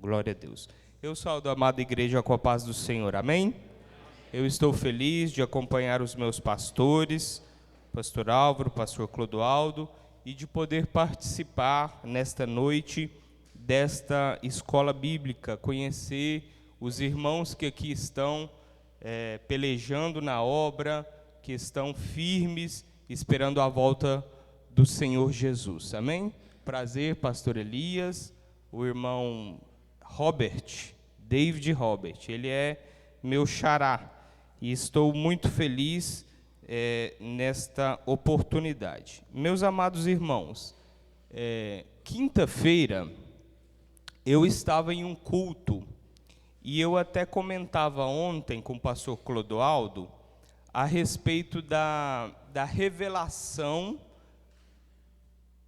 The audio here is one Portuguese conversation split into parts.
Glória a Deus. Eu saúdo a amada igreja com a paz do Senhor, amém? Eu estou feliz de acompanhar os meus pastores, pastor Álvaro, pastor Clodoaldo, e de poder participar nesta noite desta escola bíblica, conhecer os irmãos que aqui estão pelejando na obra, que estão firmes, esperando a volta do Senhor Jesus, amém? Prazer, pastor Elias, o irmão David Robert, ele é meu xará, e estou muito feliz nesta oportunidade. Meus amados irmãos, quinta-feira eu estava em um culto, e eu até comentava ontem com o pastor Clodoaldo a respeito da revelação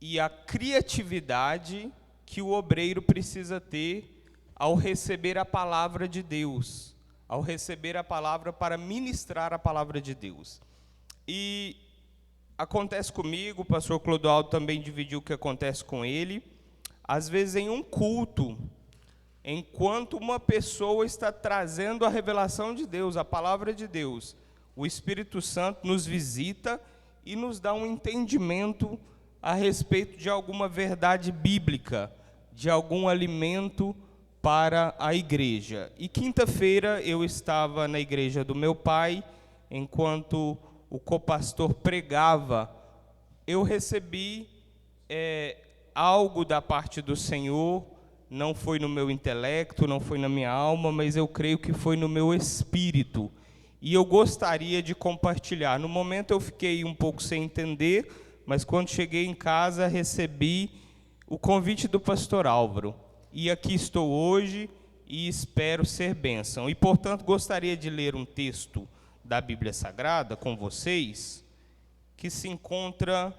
e a criatividade que o obreiro precisa ter ao receber a palavra de Deus, ao receber a palavra para ministrar a palavra de Deus. E acontece comigo, o pastor Clodoaldo também dividiu o que acontece com ele, às vezes em um culto, enquanto uma pessoa está trazendo a revelação de Deus, a palavra de Deus, o Espírito Santo nos visita e nos dá um entendimento a respeito de alguma verdade bíblica, de algum alimento para a igreja. E quinta-feira eu estava na igreja do meu pai, enquanto o copastor pregava, eu recebi algo da parte do Senhor, não foi no meu intelecto, não foi na minha alma, mas eu creio que foi no meu espírito. E eu gostaria de compartilhar. No momento eu fiquei um pouco sem entender, mas quando cheguei em casa recebi o convite do pastor Álvaro. E aqui estou hoje e espero ser bênção. E, portanto, gostaria de ler um texto da Bíblia Sagrada com vocês, que se encontra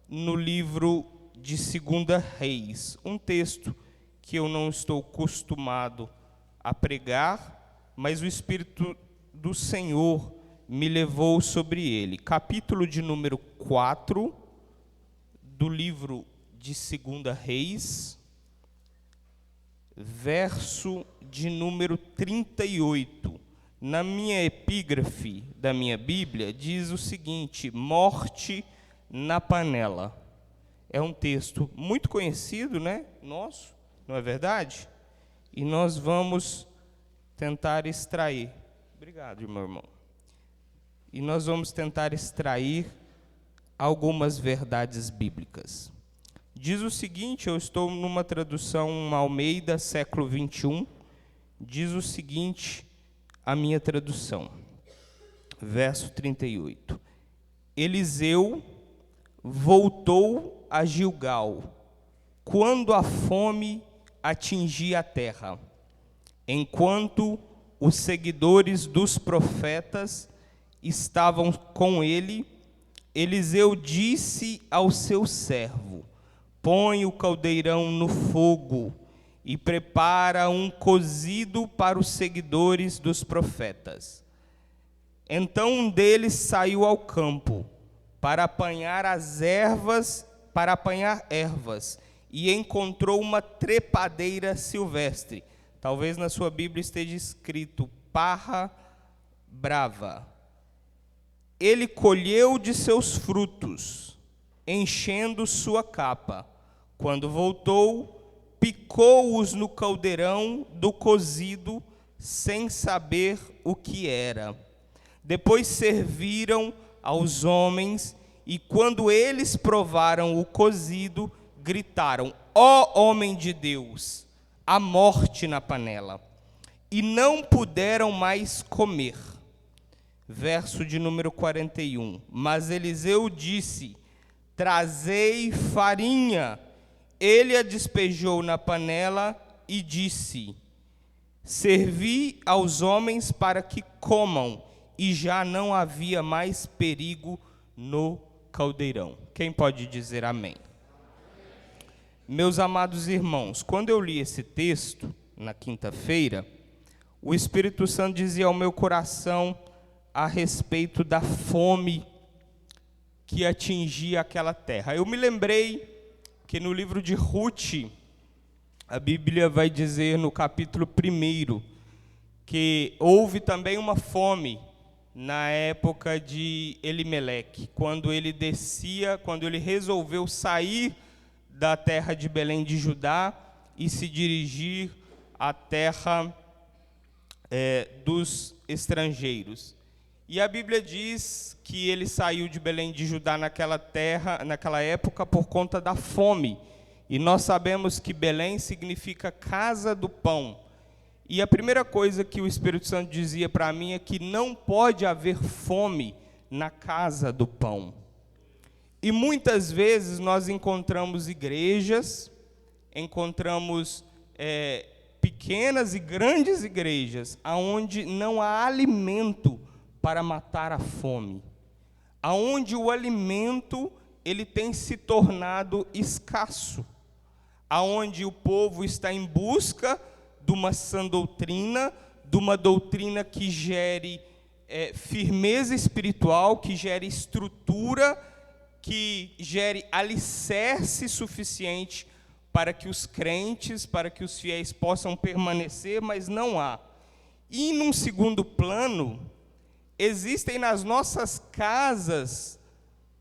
no livro de 2 Reis. Um texto que eu não estou acostumado a pregar, mas o Espírito do Senhor me levou sobre ele. Capítulo de número 4 do livro de 2 Reis, verso de número 38. Na minha epígrafe da minha Bíblia diz o seguinte: morte na panela. É um texto muito conhecido, né? Nosso, não é verdade? E nós vamos tentar extrair. Obrigado, meu irmão. E nós vamos tentar extrair algumas verdades bíblicas. Diz o seguinte, eu estou numa tradução Almeida, século 21, diz o seguinte, a minha tradução, verso 38. Eliseu voltou a Gilgal, quando a fome atingia a terra, enquanto os seguidores dos profetas estavam com ele, Eliseu disse ao seu servo: põe o caldeirão no fogo e prepara um cozido para os seguidores dos profetas. Então um deles saiu ao campo para apanhar ervas, e encontrou uma trepadeira silvestre. Talvez na sua Bíblia esteja escrito parra brava. Ele colheu de seus frutos, enchendo sua capa. Quando voltou, picou-os no caldeirão do cozido, sem saber o que era. Depois serviram aos homens, e quando eles provaram o cozido, gritaram: ó homem de Deus, a morte na panela. E não puderam mais comer. Verso de número 41. Mas Eliseu disse: trazei farinha. Ele a despejou na panela e disse: servi aos homens para que comam. E já não havia mais perigo no caldeirão. Quem pode dizer amém? Meus amados irmãos, quando eu li esse texto, na quinta-feira, o Espírito Santo dizia ao meu coração a respeito da fome que atingia aquela terra. Eu me lembrei que no livro de Ruth, a Bíblia vai dizer no capítulo 1 que houve também uma fome na época de Elimeleque, quando ele resolveu sair da terra de Belém de Judá e se dirigir à terra dos estrangeiros. E a Bíblia diz que ele saiu de Belém de Judá naquela época por conta da fome. E nós sabemos que Belém significa casa do pão. E a primeira coisa que o Espírito Santo dizia para mim é que não pode haver fome na casa do pão. E muitas vezes nós encontramos igrejas, encontramos pequenas e grandes igrejas, onde não há alimento para matar a fome, aonde o alimento ele tem se tornado escasso, aonde o povo está em busca de uma sã doutrina, de uma doutrina que gere firmeza espiritual, que gere estrutura, que gere alicerce suficiente para que os crentes, para que os fiéis possam permanecer, mas não há. E num segundo plano, existem nas nossas casas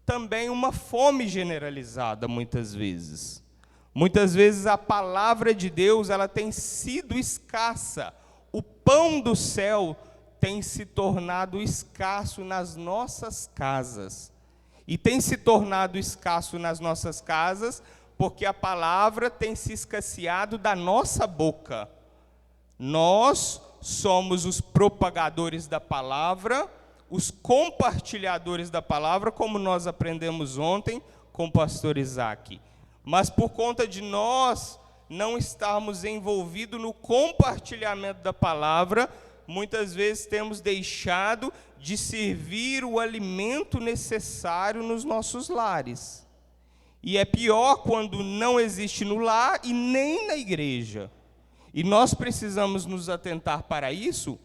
também uma fome generalizada, muitas vezes. Muitas vezes a palavra de Deus ela tem sido escassa. O pão do céu tem se tornado escasso nas nossas casas. E tem se tornado escasso nas nossas casas porque a palavra tem se escasseado da nossa boca. Nós somos os propagadores da palavra, os compartilhadores da palavra, como nós aprendemos ontem com o pastor Isaac. Mas por conta de nós não estarmos envolvidos no compartilhamento da palavra, muitas vezes temos deixado de servir o alimento necessário nos nossos lares. E é pior quando não existe no lar e nem na igreja. E nós precisamos nos atentar para isso,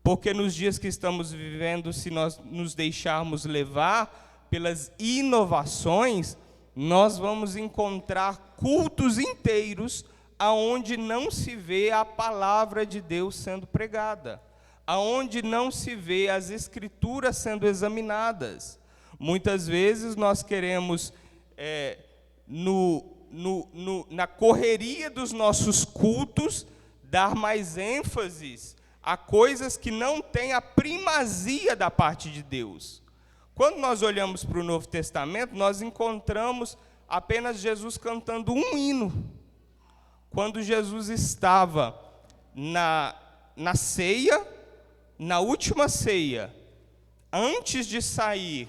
porque nos dias que estamos vivendo, se nós nos deixarmos levar pelas inovações, nós vamos encontrar cultos inteiros aonde não se vê a palavra de Deus sendo pregada, aonde não se vê as escrituras sendo examinadas. Muitas vezes nós queremos, na correria dos nossos cultos, dar mais ênfase a coisas que não têm a primazia da parte de Deus. Quando nós olhamos para o Novo Testamento, nós encontramos apenas Jesus cantando um hino. Quando Jesus estava na ceia, na última ceia, antes de sair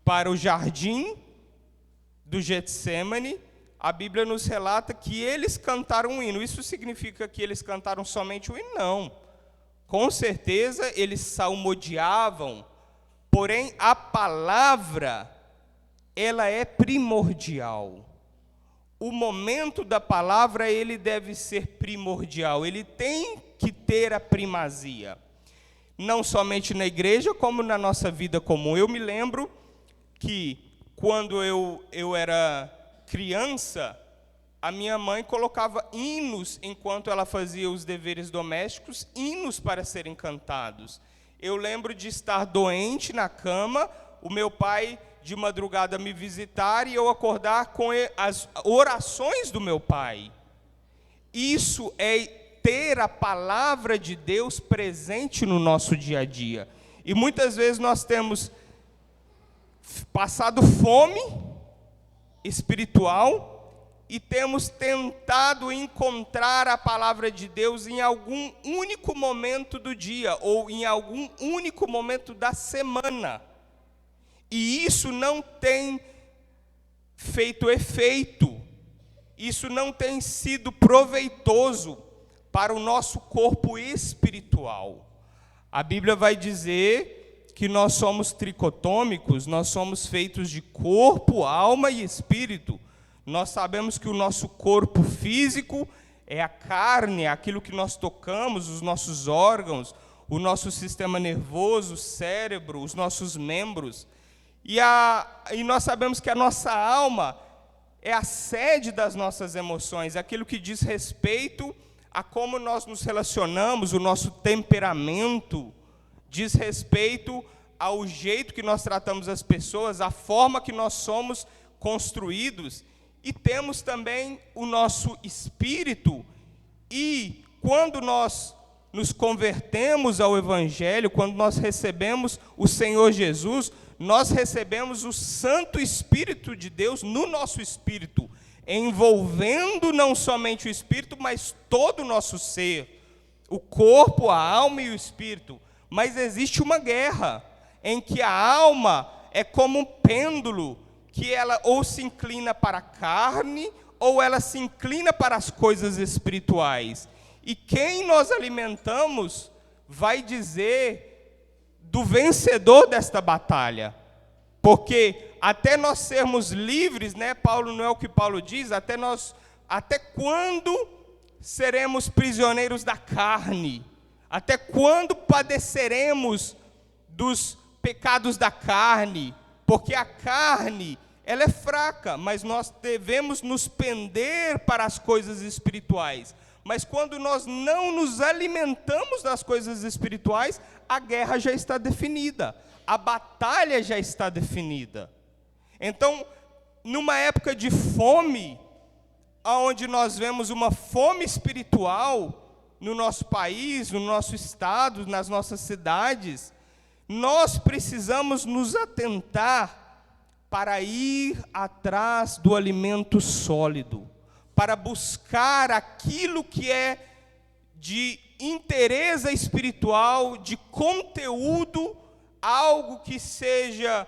para o jardim do Getsêmani, a Bíblia nos relata que eles cantaram um hino. Isso significa que eles cantaram somente o hino? Não. Com certeza eles salmodiavam, porém a palavra, ela é primordial. O momento da palavra, ele deve ser primordial, ele tem que ter a primazia. Não somente na igreja, como na nossa vida comum. Eu me lembro que quando eu era criança, a minha mãe colocava hinos enquanto ela fazia os deveres domésticos, hinos para serem cantados. Eu lembro de estar doente na cama, o meu pai de madrugada me visitar e eu acordar com as orações do meu pai. Isso é ter a palavra de Deus presente no nosso dia a dia. E muitas vezes nós temos passado fome espiritual e temos tentado encontrar a palavra de Deus em algum único momento do dia ou em algum único momento da semana. E isso não tem feito efeito, isso não tem sido proveitoso para o nosso corpo espiritual. A Bíblia vai dizer que nós somos tricotômicos, nós somos feitos de corpo, alma e espírito. Nós sabemos que o nosso corpo físico é a carne, é aquilo que nós tocamos, os nossos órgãos, o nosso sistema nervoso, o cérebro, os nossos membros. E nós sabemos que a nossa alma é a sede das nossas emoções, aquilo que diz respeito a como nós nos relacionamos, o nosso temperamento, diz respeito ao jeito que nós tratamos as pessoas, a forma que nós somos construídos, e temos também o nosso espírito. E quando nós nos convertemos ao Evangelho, quando nós recebemos o Senhor Jesus, nós recebemos o Santo Espírito de Deus no nosso espírito, envolvendo não somente o espírito, mas todo o nosso ser, o corpo, a alma e o espírito. Mas existe uma guerra, em que a alma é como um pêndulo, que ela ou se inclina para a carne, ou ela se inclina para as coisas espirituais. E quem nós alimentamos vai dizer do vencedor desta batalha. Porque até nós sermos livres, né, Paulo, não é o que Paulo diz, até quando seremos prisioneiros da carne? Até quando padeceremos dos pecados da carne? Porque a carne, ela é fraca, mas nós devemos nos pender para as coisas espirituais. Mas quando nós não nos alimentamos das coisas espirituais, a guerra já está definida, a batalha já está definida. Então, numa época de fome, onde nós vemos uma fome espiritual no nosso país, no nosso estado, nas nossas cidades, nós precisamos nos atentar para ir atrás do alimento sólido, para buscar aquilo que é de interesse espiritual, de conteúdo, algo que seja,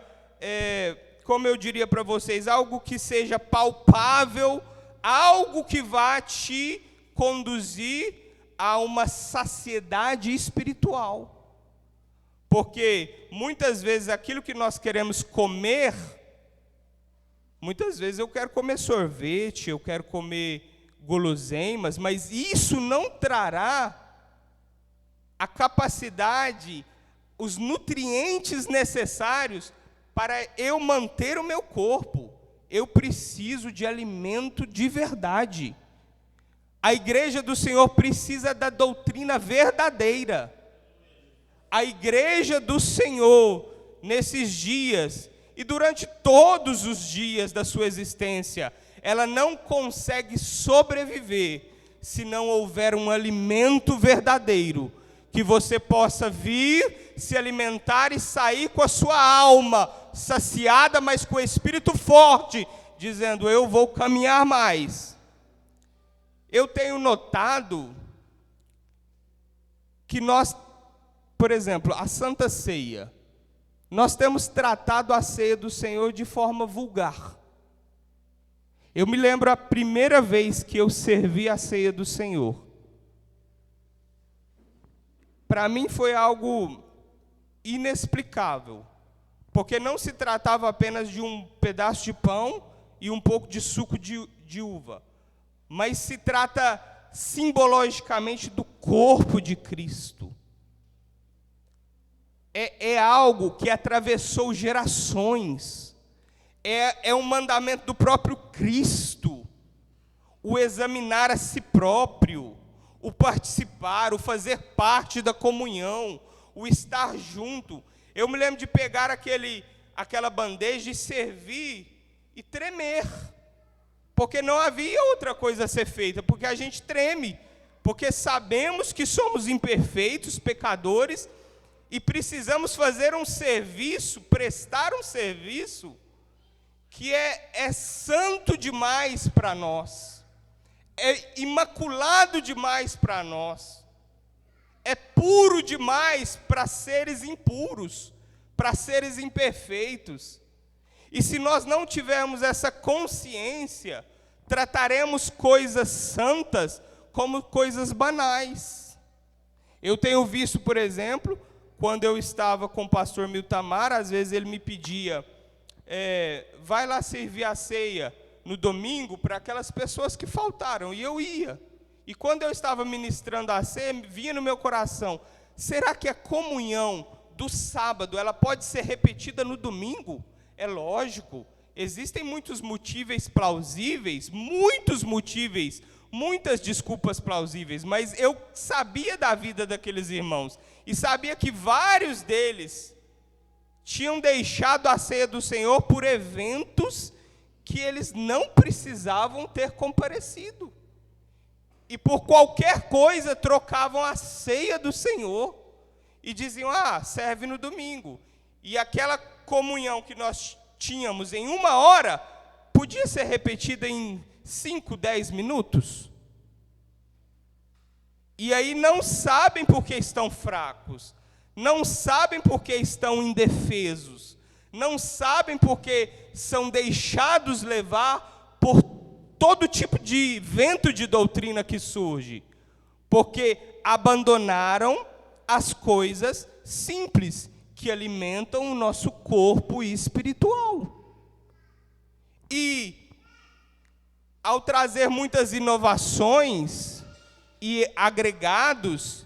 como eu diria para vocês, algo que seja palpável, algo que vá te conduzir a uma saciedade espiritual. Porque muitas vezes aquilo que nós queremos comer, muitas vezes eu quero comer sorvete, eu quero comer guloseimas, mas isso não trará a capacidade, os nutrientes necessários para eu manter o meu corpo. Eu preciso de alimento de verdade. A igreja do Senhor precisa da doutrina verdadeira. A igreja do Senhor, nesses dias, e durante todos os dias da sua existência, ela não consegue sobreviver se não houver um alimento verdadeiro, que você possa vir, se alimentar e sair com a sua alma saciada, mas com o espírito forte, dizendo, eu vou caminhar mais. Eu tenho notado que nós, por exemplo, a Santa Ceia, nós temos tratado a ceia do Senhor de forma vulgar. Eu me lembro a primeira vez que eu servi a ceia do Senhor. Para mim foi algo inexplicável, porque não se tratava apenas de um pedaço de pão e um pouco de suco de uva, mas se trata simbologicamente do corpo de Cristo. É algo que atravessou gerações, é um mandamento do próprio Cristo, o examinar a si próprio, o participar, o fazer parte da comunhão, o estar junto. Eu me lembro de pegar aquela bandeja e servir e tremer, porque não havia outra coisa a ser feita, porque a gente treme, porque sabemos que somos imperfeitos, pecadores, e precisamos fazer um serviço, prestar um serviço, que é santo demais para nós, é imaculado demais para nós, é puro demais para seres impuros, para seres imperfeitos. E se nós não tivermos essa consciência, trataremos coisas santas como coisas banais. Eu tenho visto, por exemplo, quando eu estava com o pastor Miltamar, às vezes ele me pedia, vai lá servir a ceia no domingo para aquelas pessoas que faltaram, e eu ia. E quando eu estava ministrando a ceia, vinha no meu coração, será que a comunhão do sábado, ela pode ser repetida no domingo? É lógico, existem muitos motivos plausíveis, muitas desculpas plausíveis, mas eu sabia da vida daqueles irmãos, e sabia que vários deles tinham deixado a ceia do Senhor por eventos que eles não precisavam ter comparecido. E por qualquer coisa trocavam a ceia do Senhor e diziam, serve no domingo. E aquela comunhão que nós tínhamos em 1 hora, podia ser repetida em 5, 10 minutos. E aí não sabem porque estão fracos, não sabem porque estão indefesos, não sabem porque são deixados levar por todo tipo de vento de doutrina que surge, porque abandonaram as coisas simples que alimentam o nosso corpo espiritual. E ao trazer muitas inovações e agregados,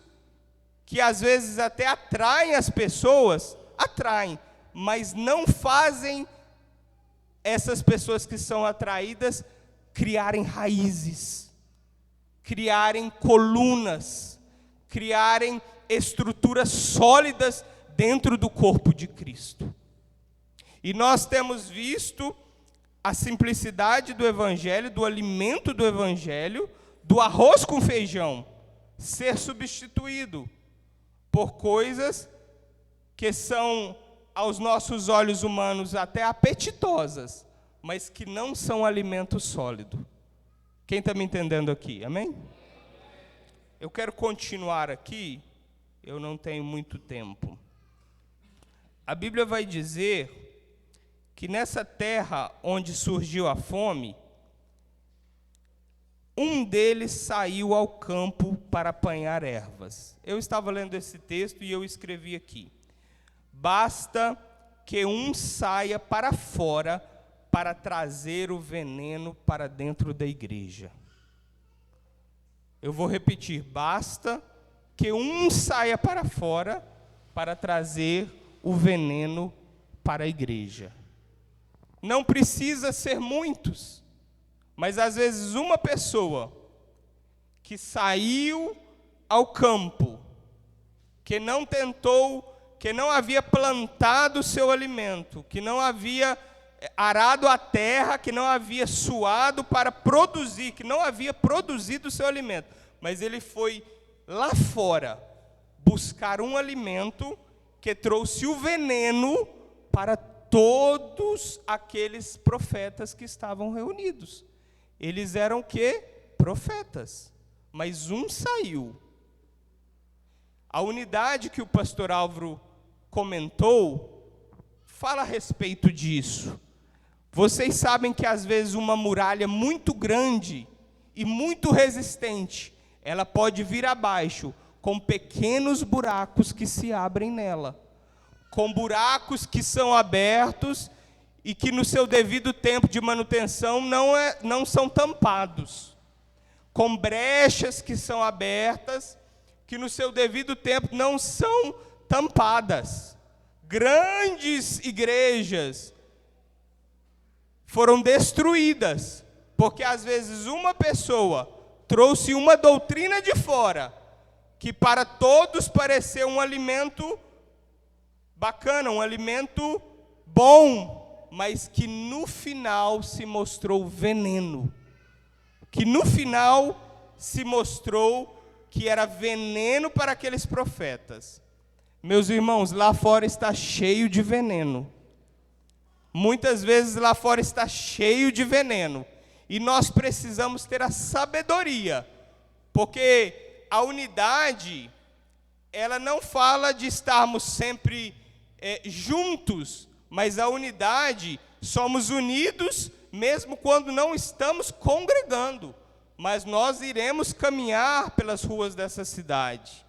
que às vezes até atraem as pessoas, mas não fazem essas pessoas que são atraídas criarem raízes, criarem colunas, criarem estruturas sólidas dentro do corpo de Cristo. E nós temos visto a simplicidade do Evangelho, do alimento do Evangelho, do arroz com feijão, ser substituído por coisas que são, aos nossos olhos humanos, até apetitosas, mas que não são alimento sólido. Quem está me entendendo aqui? Amém? Eu quero continuar aqui, eu não tenho muito tempo. A Bíblia vai dizer que nessa terra onde surgiu a fome, um deles saiu ao campo para apanhar ervas. Eu estava lendo esse texto e eu escrevi aqui: basta que um saia para fora para trazer o veneno para dentro da igreja. Eu vou repetir: basta que um saia para fora para trazer o veneno para a igreja. Não precisa ser muitos, mas às vezes uma pessoa que saiu ao campo, que não tentou, que não havia plantado o seu alimento, que não havia arado a terra, que não havia suado para produzir, que não havia produzido o seu alimento, mas ele foi lá fora buscar um alimento que trouxe o veneno para todos aqueles profetas que estavam reunidos. Eles eram o quê? Profetas. Mas um saiu. A unidade que o pastor Álvaro comentou fala a respeito disso. Vocês sabem que às vezes uma muralha muito grande e muito resistente, ela pode vir abaixo com pequenos buracos que se abrem nela, com buracos que são abertos e que no seu devido tempo de manutenção não são tampados, com brechas que são abertas, que no seu devido tempo não são tampadas. Grandes igrejas foram destruídas, porque às vezes uma pessoa trouxe uma doutrina de fora, que para todos pareceu um alimento bacana, um alimento bom, mas que no final se mostrou veneno, que no final se mostrou que era veneno para aqueles profetas. Meus irmãos, lá fora está cheio de veneno. Muitas vezes lá fora está cheio de veneno. E nós precisamos ter a sabedoria, porque a unidade, ela não fala de estarmos sempre juntos, mas a unidade, somos unidos mesmo quando não estamos congregando, mas nós iremos caminhar pelas ruas dessa cidade,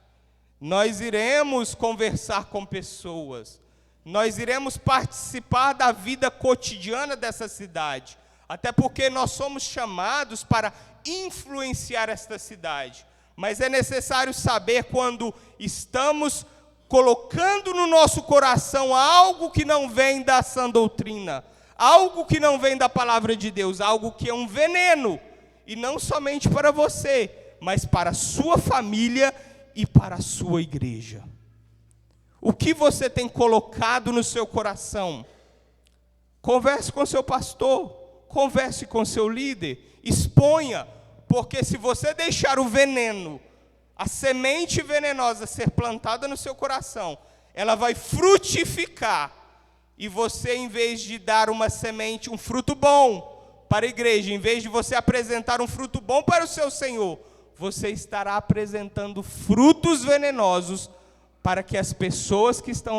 nós iremos conversar com pessoas, nós iremos participar da vida cotidiana dessa cidade, até porque nós somos chamados para influenciar esta cidade. Mas é necessário saber quando estamos colocando no nosso coração algo que não vem da sã doutrina, algo que não vem da palavra de Deus, algo que é um veneno, e não somente para você, mas para a sua família e para a sua igreja. O que você tem colocado no seu coração? Converse com seu pastor, converse com seu líder, exponha, porque se você deixar o veneno, a semente venenosa ser plantada no seu coração, ela vai frutificar, e você, em vez de dar uma semente, um fruto bom para a igreja, em vez de você apresentar um fruto bom para o seu Senhor, você estará apresentando frutos venenosos para que as pessoas que estão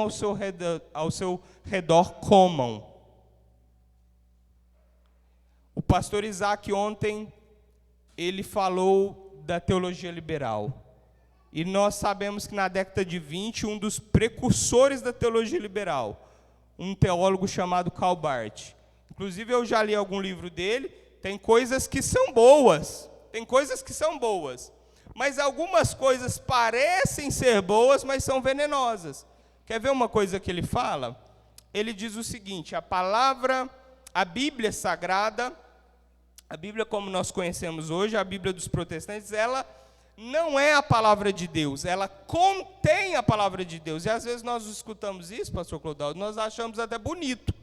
ao seu redor comam. O pastor Isaac ontem, ele falou da teologia liberal. E nós sabemos que na década de 20, um dos precursores da teologia liberal, um teólogo chamado Karl Barth. Inclusive eu já li algum livro dele, tem coisas que são boas, mas algumas coisas parecem ser boas, mas são venenosas. Quer ver uma coisa que ele fala? Ele diz o seguinte: a Bíblia Sagrada, a Bíblia como nós conhecemos hoje, a Bíblia dos protestantes, ela não é a palavra de Deus, ela contém a palavra de Deus. E às vezes nós escutamos isso, pastor Clodoaldo, nós achamos até bonito,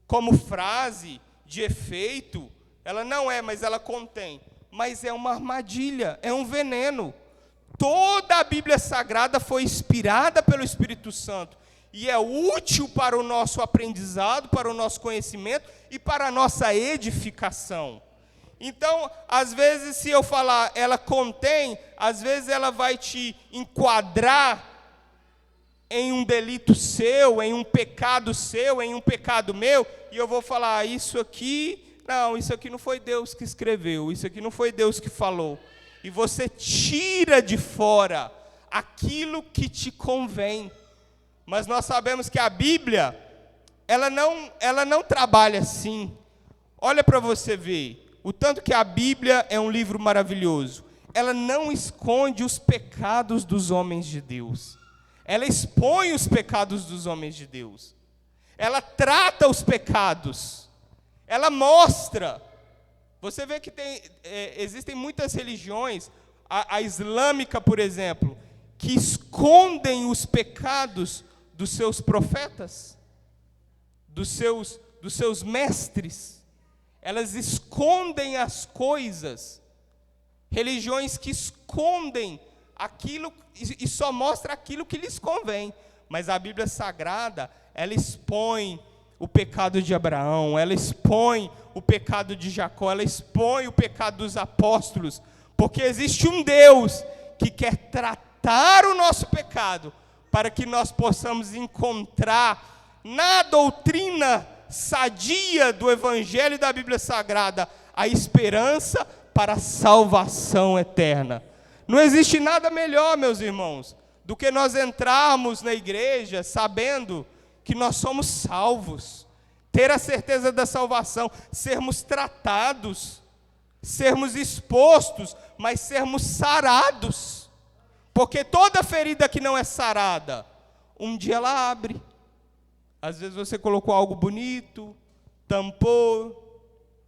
como frase de efeito, ela não é, mas ela contém. Mas é uma armadilha, é um veneno. Toda a Bíblia Sagrada foi inspirada pelo Espírito Santo e é útil para o nosso aprendizado, para o nosso conhecimento e para a nossa edificação. Então, às vezes, se eu falar ela contém, às vezes ela vai te enquadrar em um delito seu, em um pecado seu, em um pecado meu, e eu vou falar, isso aqui não foi Deus que escreveu, isso aqui não foi Deus que falou. E você tira de fora aquilo que te convém. Mas nós sabemos que a Bíblia, ela não trabalha assim. Olha para você ver, o tanto que a Bíblia é um livro maravilhoso. Ela não esconde os pecados dos homens de Deus. Ela expõe os pecados dos homens de Deus. Ela trata os pecados. Ela mostra. Você vê que existem muitas religiões, a islâmica, por exemplo, que escondem os pecados dos seus profetas, dos seus mestres. Elas escondem as coisas. Religiões que escondem aquilo e só mostra aquilo que lhes convém. Mas a Bíblia Sagrada, ela expõe o pecado de Abraão, ela expõe o pecado de Jacó, ela expõe o pecado dos apóstolos, porque existe um Deus que quer tratar o nosso pecado, para que nós possamos encontrar na doutrina sadia do Evangelho e da Bíblia Sagrada a esperança para a salvação eterna. Não existe nada melhor, meus irmãos, do que nós entrarmos na igreja sabendo que nós somos salvos, ter a certeza da salvação, sermos tratados, sermos expostos, mas sermos sarados, porque toda ferida que não é sarada, um dia ela abre. Às vezes você colocou algo bonito, tampou,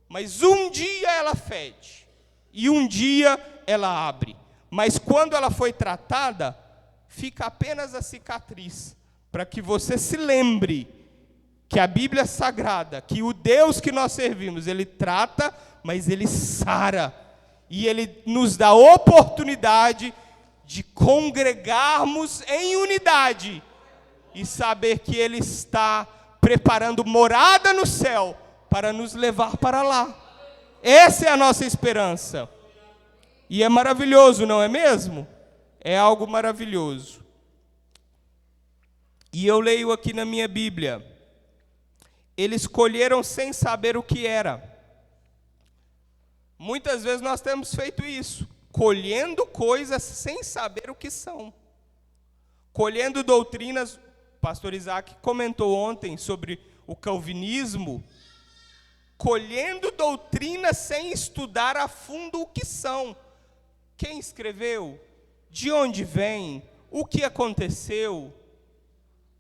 mas um dia ela fede, e um dia ela abre. Mas quando ela foi tratada, fica apenas a cicatriz, para que você se lembre que a Bíblia Sagrada, que o Deus que nós servimos, Ele trata, mas Ele sara, e Ele nos dá oportunidade de congregarmos em unidade, e saber que Ele está preparando morada no céu, para nos levar para lá. Essa é a nossa esperança. E é maravilhoso, não é mesmo? É algo maravilhoso. E eu leio aqui na minha Bíblia: eles colheram sem saber o que era. Muitas vezes nós temos feito isso, colhendo coisas sem saber o que são. Colhendo doutrinas, o pastor Isaac comentou ontem sobre o calvinismo, colhendo doutrinas sem estudar a fundo o que são. Quem escreveu? De onde vem? O que aconteceu?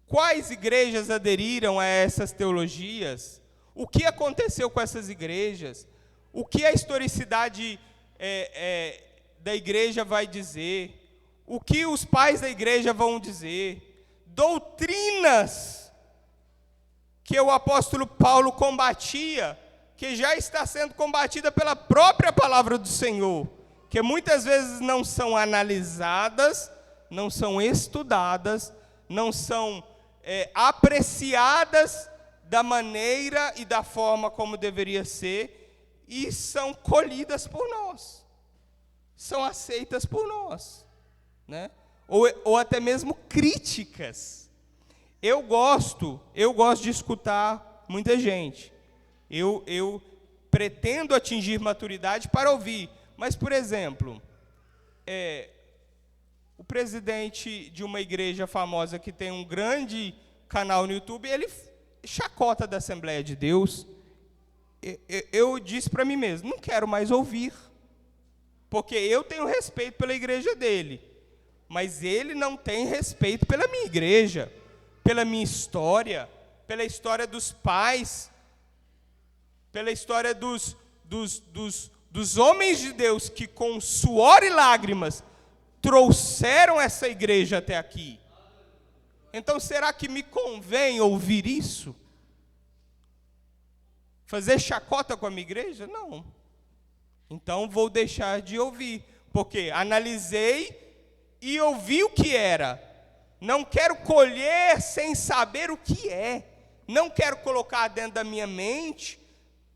Quais igrejas aderiram a essas teologias? o que aconteceu com essas igrejas, o que a historicidade da igreja vai dizer, o que os pais da igreja vão dizer, doutrinas que o apóstolo Paulo combatia, que já está sendo combatida pela própria palavra do Senhor, que muitas vezes não são analisadas, não são estudadas, não são apreciadas da maneira e da forma como deveria ser, e são colhidas por nós, são aceitas por nós, né? Ou até mesmo críticas. Eu gosto de escutar muita gente. Eu pretendo atingir maturidade para ouvir. Mas, por exemplo, o presidente de uma igreja famosa que tem um grande canal no YouTube, ele chacota da Assembleia de Deus. Eu disse para mim mesmo, não quero mais ouvir, porque eu tenho respeito pela igreja dele, mas ele não tem respeito pela minha igreja, pela minha história, pela história dos pais, pela história dos homens de Deus que com suor e lágrimas trouxeram essa igreja até aqui. Então, será que me convém ouvir isso? Fazer chacota com a minha igreja? Não. Então, vou deixar de ouvir, porque analisei e ouvi o que era. Não quero colher sem saber o que é. Não quero colocar dentro da minha mente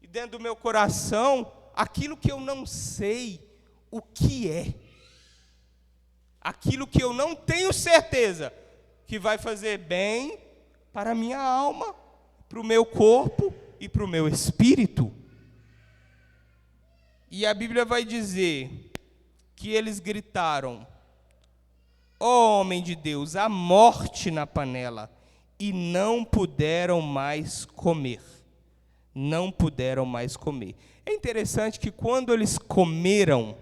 e dentro do meu coração aquilo que eu não sei o que é. Aquilo que eu não tenho certeza que vai fazer bem para a minha alma, para o meu corpo e para o meu espírito. E a Bíblia vai dizer que eles gritaram: ó homem de Deus, a morte na panela, e não puderam mais comer. Não puderam mais comer. É interessante que quando eles comeram,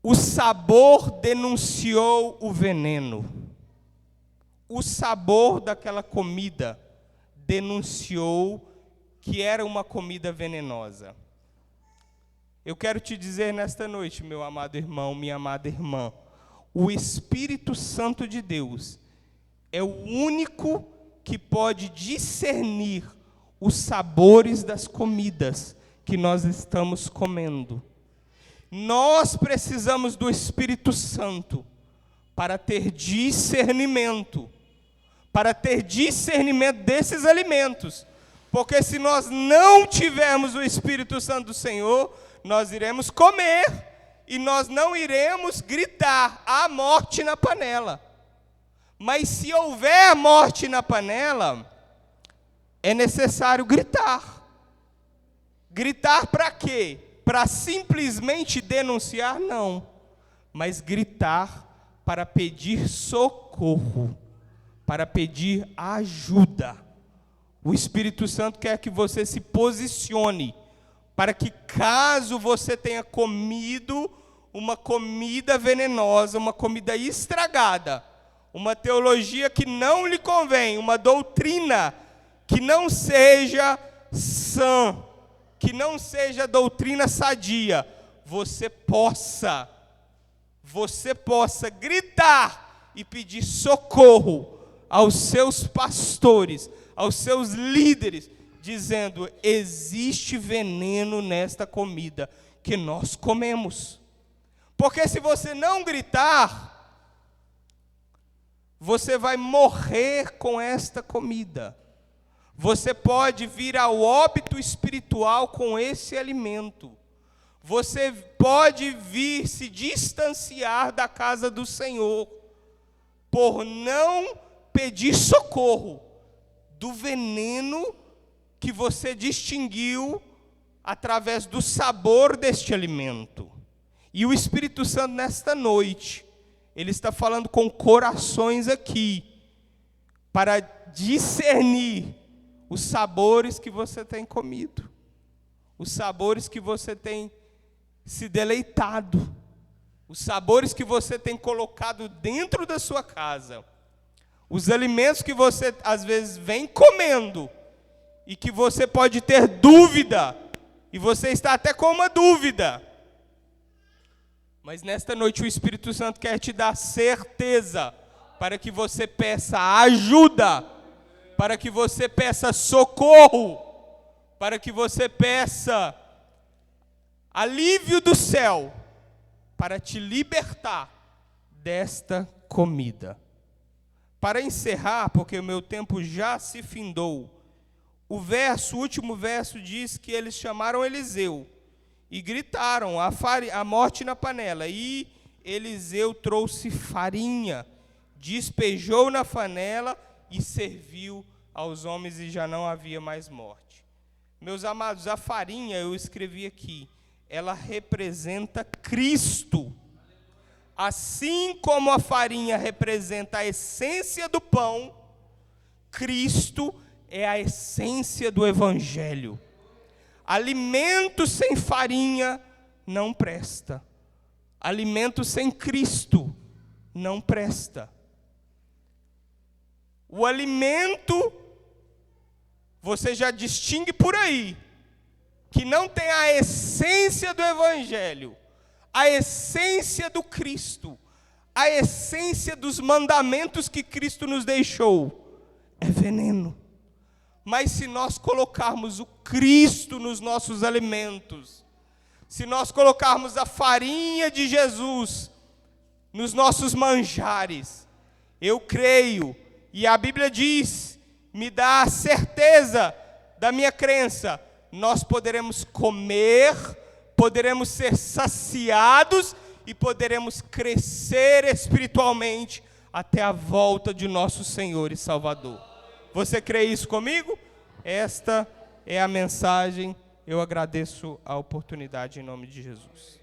o sabor denunciou o veneno. O sabor daquela comida denunciou que era uma comida venenosa. Eu quero te dizer nesta noite, meu amado irmão, minha amada irmã, o Espírito Santo de Deus é o único que pode discernir os sabores das comidas que nós estamos comendo. Nós precisamos do Espírito Santo para ter discernimento desses alimentos, porque se nós não tivermos o Espírito Santo do Senhor, nós iremos comer e nós não iremos gritar: há morte na panela. Mas se houver morte na panela, é necessário gritar. Gritar para quê? Para simplesmente denunciar? Não. Mas gritar para pedir socorro, para pedir ajuda. O Espírito Santo quer que você se posicione, para que caso você tenha comido uma comida venenosa, uma comida estragada, uma teologia que não lhe convém, uma doutrina que não seja sã, que não seja doutrina sadia, você possa gritar e pedir socorro aos seus pastores, aos seus líderes, dizendo: existe veneno nesta comida que nós comemos. Porque se você não gritar, você vai morrer com esta comida. Você pode vir ao óbito espiritual com esse alimento. Você pode vir se distanciar da casa do Senhor por não pedir socorro do veneno que você distinguiu através do sabor deste alimento. E o Espírito Santo, nesta noite, ele está falando com corações aqui, para discernir os sabores que você tem comido, os sabores que você tem se deleitado, os sabores que você tem colocado dentro da sua casa, os alimentos que você às vezes vem comendo e que você pode ter dúvida, e você está até com uma dúvida. Mas nesta noite o Espírito Santo quer te dar certeza, para que você peça ajuda, para que você peça socorro, para que você peça alívio do céu, para te libertar desta comida. Para encerrar, porque o meu tempo já se findou, o último verso diz que eles chamaram Eliseu e gritaram a morte na panela. E Eliseu trouxe farinha, despejou na panela e serviu aos homens, e já não havia mais morte. Meus amados, a farinha, eu escrevi aqui, ela representa Cristo. Assim como a farinha representa a essência do pão, Cristo é a essência do Evangelho. Alimento sem farinha não presta. Alimento sem Cristo não presta. O alimento, você já distingue por aí, que não tem a essência do Evangelho, a essência do Cristo, a essência dos mandamentos que Cristo nos deixou, é veneno. Mas se nós colocarmos o Cristo nos nossos alimentos, se nós colocarmos a farinha de Jesus nos nossos manjares, eu creio, e a Bíblia diz, me dá a certeza da minha crença, nós poderemos comer, poderemos ser saciados e poderemos crescer espiritualmente até a volta de nosso Senhor e Salvador. Você crê isso comigo? Esta é a mensagem. Eu agradeço a oportunidade em nome de Jesus.